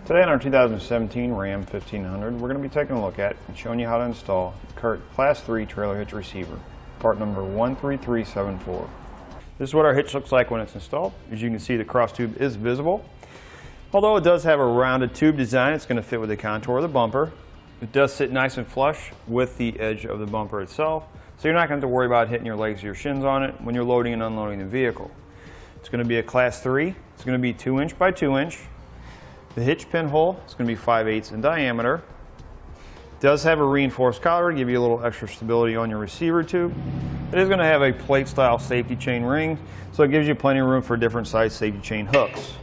Today on our 2017 Ram 1500, we're going to be taking a look at and showing you how to install the CURT Class 3 Trailer Hitch Receiver, part number 13374. This is what our hitch looks like when it's installed. As you can see, the cross tube is visible. Although it does have a rounded tube design, it's going to fit with the contour of the bumper. It does sit nice and flush with the edge of the bumper itself, so you're not going to have to worry about hitting your legs or your shins on it when you're loading and unloading the vehicle. It's going to be a Class 3. It's going to be 2" by 2". The hitch pin hole is going to be 5/8 in diameter. It does have a reinforced collar to give you a little extra stability on your receiver tube. It is going to have a plate style safety chain ring, so it gives you plenty of room for different size safety chain hooks.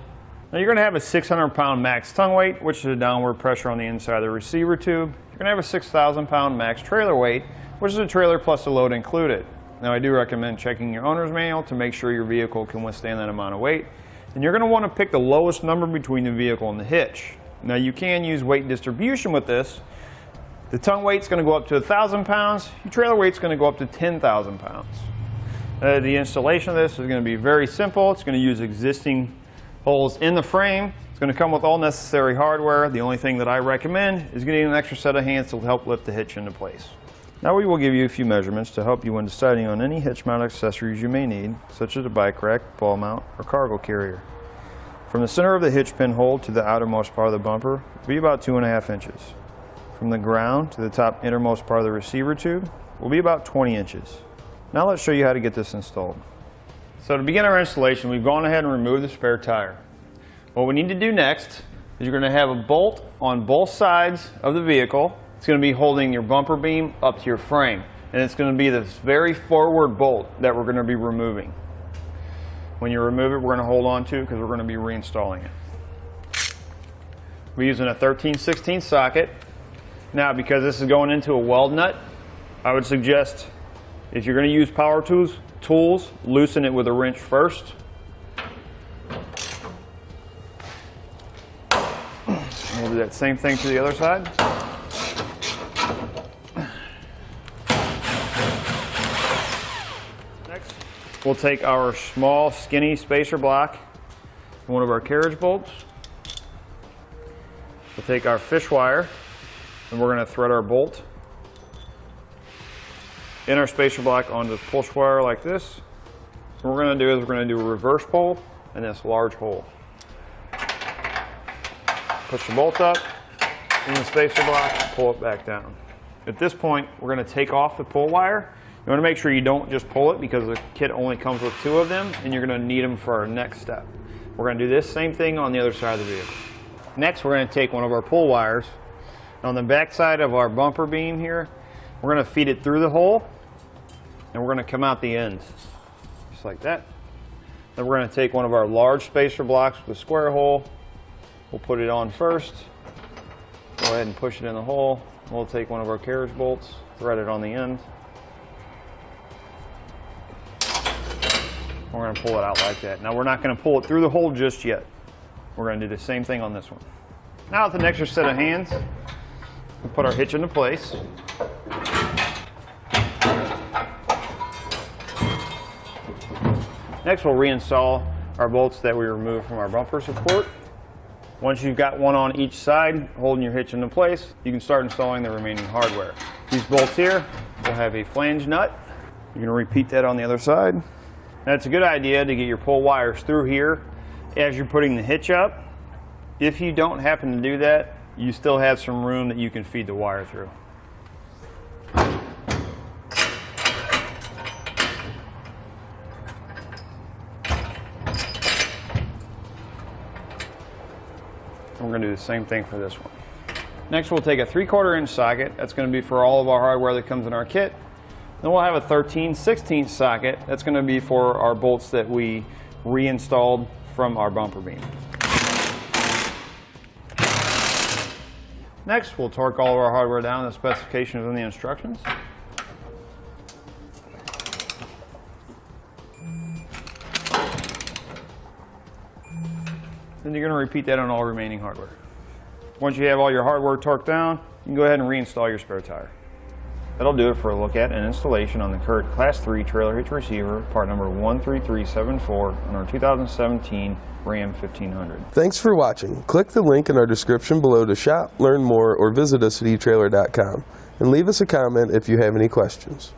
Now you're going to have a 600-pound max tongue weight, which is a downward pressure on the inside of the receiver tube. You're going to have a 6,000-pound max trailer weight, which is a trailer plus a load included. Now I do recommend checking your owner's manual to make sure your vehicle can withstand that amount of weight. And you're going to want to pick the lowest number between the vehicle and the hitch. Now you can use weight distribution with this. The tongue weight's going to go up to 1,000 pounds. Your trailer weight's going to go up to 10,000 pounds. The installation of this is going to be very simple. It's going to use existing holes in the frame. It's going to come with all necessary hardware. The only thing that I recommend is getting an extra set of hands to help lift the hitch into place. Now we will give you a few measurements to help you when deciding on any hitch mount accessories you may need, such as a bike rack, ball mount, or cargo carrier. From the center of the hitch pin hole to the outermost part of the bumper will be about 2.5 inches. From the ground to the top innermost part of the receiver tube will be about 20 inches. Now let's show you how to get this installed. So to begin our installation, we've gone ahead and removed the spare tire. What we need to do next is you're going to have a bolt on both sides of the vehicle. It's going to be holding your bumper beam up to your frame, and it's going to be this very forward bolt that we're going to be removing. When you remove it, we're going to hold on to because we're going to be reinstalling it. We're using a 13/16 socket. Now because this is going into a weld nut, I would suggest if you're going to use power tools, loosen it with a wrench first. We'll do that same thing to the other side. Next, we'll take our small skinny spacer block, one of our carriage bolts. We'll take our fish wire and we're going to thread our bolt in our spacer block onto the push wire like this. So what we're going to do is we're going to do a reverse pull in this large hole. Push the bolt up in the spacer block, pull it back down. At this point, we're going to take off the pull wire. You want to make sure you don't just pull it because the kit only comes with 2 of them and you're going to need them for our next step. We're going to do this same thing on the other side of the vehicle. Next, we're going to take one of our pull wires. On the back side of our bumper beam here, we're going to feed it through the hole and we're going to come out the end, just like that. Then we're going to take one of our large spacer blocks with a square hole. We'll put it on first. Go ahead and push it in the hole. We'll take one of our carriage bolts, thread it on the end. We're going to pull it out like that. Now we're not going to pull it through the hole just yet. We're going to do the same thing on this one. Now with an extra set of hands, we'll put our hitch into place. Next we'll reinstall our bolts that we removed from our bumper support. Once you've got one on each side holding your hitch into place, you can start installing the remaining hardware. These bolts here will have a flange nut. You're going to repeat that on the other side. Now it's a good idea to get your pull wires through here as you're putting the hitch up. If you don't happen to do that, you still have some room that you can feed the wire through. We're going to do the same thing for this one. Next we'll take a 3/4 inch socket. That's going to be for all of our hardware that comes in our kit. Then we'll have a 13/16 socket. That's going to be for our bolts that we reinstalled from our bumper beam. Next we'll torque all of our hardware down to the specifications in the instructions. Then you're going to repeat that on all remaining hardware. Once you have all your hardware torqued down, you can go ahead and reinstall your spare tire. That'll do it for a look at and installation on the CURT Class 3 Trailer Hitch Receiver, part number 13374 on our 2017 Ram 1500. Thanks for watching. Click the link in our description below to shop, learn more, or visit us at etrailer.com and leave us a comment if you have any questions.